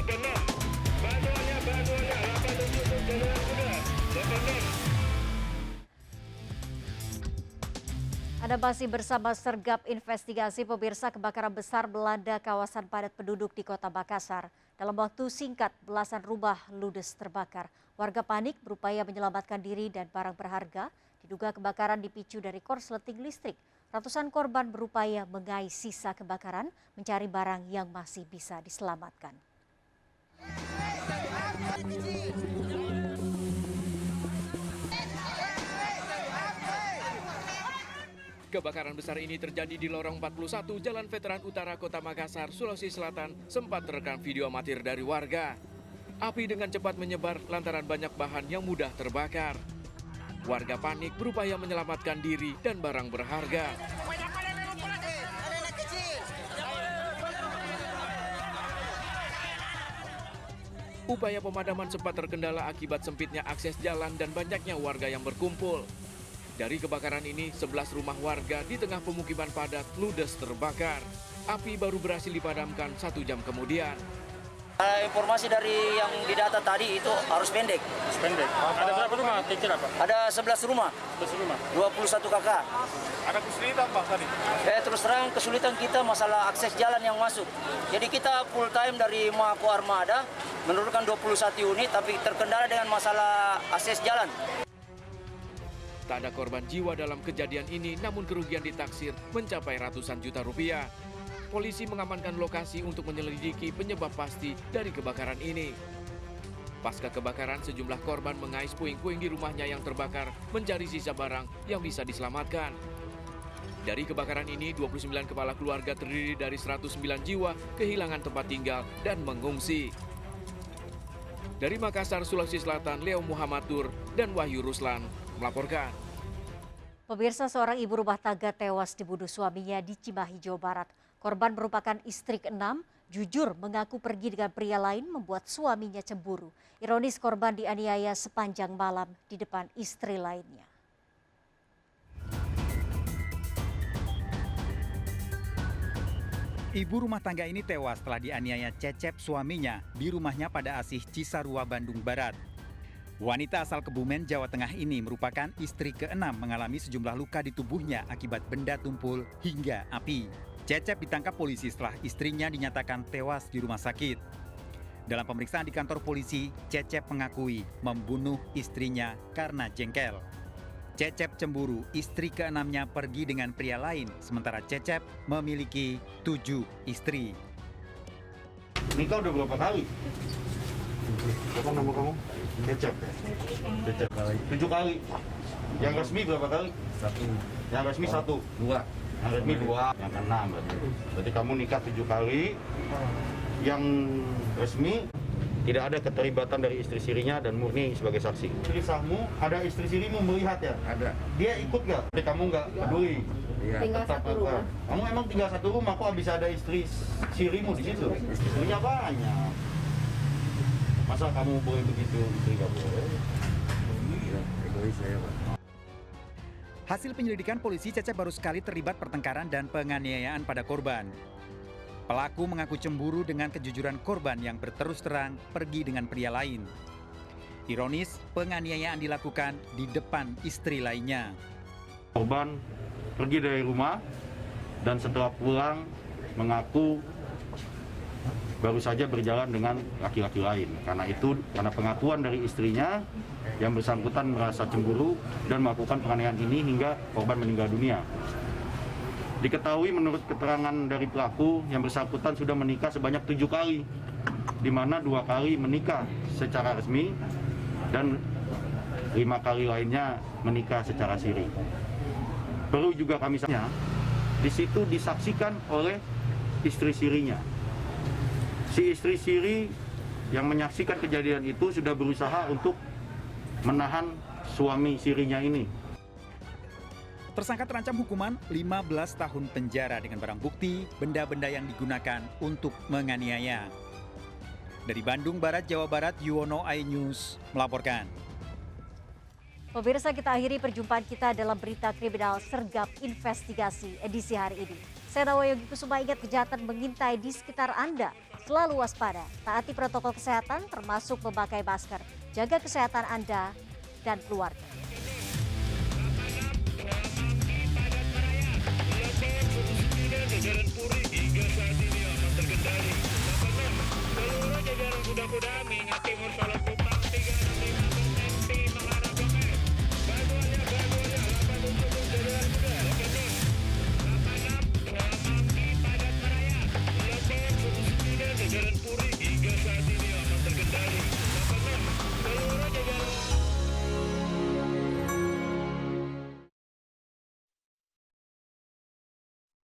86. Bantuannya, 877 jalan kuda. 86. Anda masih bersama Sergap Investigasi. Pemirsa, kebakaran besar melanda kawasan padat penduduk di Kota Makassar. Dalam waktu singkat, belasan rumah ludes terbakar. Warga panik berupaya menyelamatkan diri dan barang berharga. Diduga kebakaran dipicu dari korsleting listrik. Ratusan korban berupaya mengais sisa kebakaran, mencari barang yang masih bisa diselamatkan. Kebakaran besar ini terjadi di lorong 41 Jalan Veteran Utara Kota Makassar, Sulawesi Selatan, sempat terekam video amatir dari warga. Api dengan cepat menyebar lantaran banyak bahan yang mudah terbakar. Warga panik berupaya menyelamatkan diri dan barang berharga. Upaya pemadaman sempat terkendala akibat sempitnya akses jalan dan banyaknya warga yang berkumpul. Dari kebakaran ini, 11 rumah warga di tengah pemukiman padat ludes terbakar. Api baru berhasil dipadamkan 1 jam kemudian. Informasi dari yang didata tadi itu arus pendek. Pendek. Ada berapa rumah kecil apa? Ada 11 rumah. 11 rumah. 21 kakak. Ada kesulitan Pak tadi? Terus terang kesulitan kita masalah akses jalan yang masuk. Jadi kita full time dari Mako Armada menurunkan 21 unit tapi terkendala dengan masalah akses jalan. Tak ada korban jiwa dalam kejadian ini, namun kerugian ditaksir mencapai ratusan juta rupiah. Polisi mengamankan lokasi untuk menyelidiki penyebab pasti dari kebakaran ini. Pasca kebakaran, sejumlah korban mengais puing-puing di rumahnya yang terbakar, mencari sisa barang yang bisa diselamatkan. Dari kebakaran ini, 29 kepala keluarga terdiri dari 109 jiwa kehilangan tempat tinggal dan mengungsi. Dari Makassar, Sulawesi Selatan, Leo Muhammadur dan Wahyu Ruslan melaporkan. Pemirsa, seorang ibu rumah tangga tewas dibunuh suaminya di Cimahi, Jawa Barat. Korban merupakan istri ke-6, jujur mengaku pergi dengan pria lain membuat suaminya cemburu. Ironis, korban dianiaya sepanjang malam di depan istri lainnya. Ibu rumah tangga ini tewas setelah dianiaya Cecep suaminya di rumahnya pada Asih Cisarua, Bandung Barat. Wanita asal Kebumen, Jawa Tengah ini merupakan istri ke-6 mengalami sejumlah luka di tubuhnya akibat benda tumpul hingga api. Cecep ditangkap polisi setelah istrinya dinyatakan tewas di rumah sakit. Dalam pemeriksaan di kantor polisi, Cecep mengakui membunuh istrinya karena jengkel. Cecep cemburu istri ke-6-nya pergi dengan pria lain, sementara Cecep memiliki 7 istri. Nikah udah berapa kali? Apa nama kamu? Cecep. Cecep kali. 7 kali. Yang resmi berapa kali? 1. Yang resmi 1. 2. Yang resmi 2. Yang ke-6 berarti. Berarti kamu nikah 7 kali. Yang resmi tidak ada keterlibatan dari istri sirinya dan murni sebagai saksi. Istri sahmu, ada istri sirimu melihat ya? Ada. Dia ikut nggak? Tapi kamu nggak peduli? Iya. Tinggal Tetap 1 rumah. Kamu emang tinggal 1 rumah, kok bisa ada istri sirimu di situ? Istrinya banyak. Masa kamu boleh begitu? Istri nggak boleh? Iya, egois saya, Pak. Hasil penyelidikan polisi, Cecep baru sekali terlibat pertengkaran dan penganiayaan pada korban. Pelaku mengaku cemburu dengan kejujuran korban yang berterus terang pergi dengan pria lain. Ironis, penganiayaan dilakukan di depan istri lainnya. Korban pergi dari rumah dan setelah pulang mengaku baru saja berjalan dengan laki-laki lain. Karena pengakuan dari istrinya, yang bersangkutan merasa cemburu dan melakukan penganiayaan ini hingga korban meninggal dunia. Diketahui menurut keterangan dari pelaku, yang bersangkutan sudah menikah sebanyak 7 kali, di mana 2 kali menikah secara resmi dan 5 kali lainnya menikah secara siri. Perlu juga kami sampaikan, di situ disaksikan oleh istri sirinya. Si istri siri yang menyaksikan kejadian itu sudah berusaha untuk menahan suami sirinya ini. Tersangka terancam hukuman 15 tahun penjara dengan barang bukti benda-benda yang digunakan untuk menganiaya. Dari Bandung Barat, Jawa Barat, Yuwono iNews melaporkan. Pemirsa, kita akhiri perjumpaan kita dalam berita kriminal Sergap Investigasi edisi hari ini. Saya Dawa Yogi Kusuma, ingat kejahatan mengintai di sekitar Anda. Selalu waspada, taati protokol kesehatan termasuk memakai masker. Jaga kesehatan Anda dan keluarga.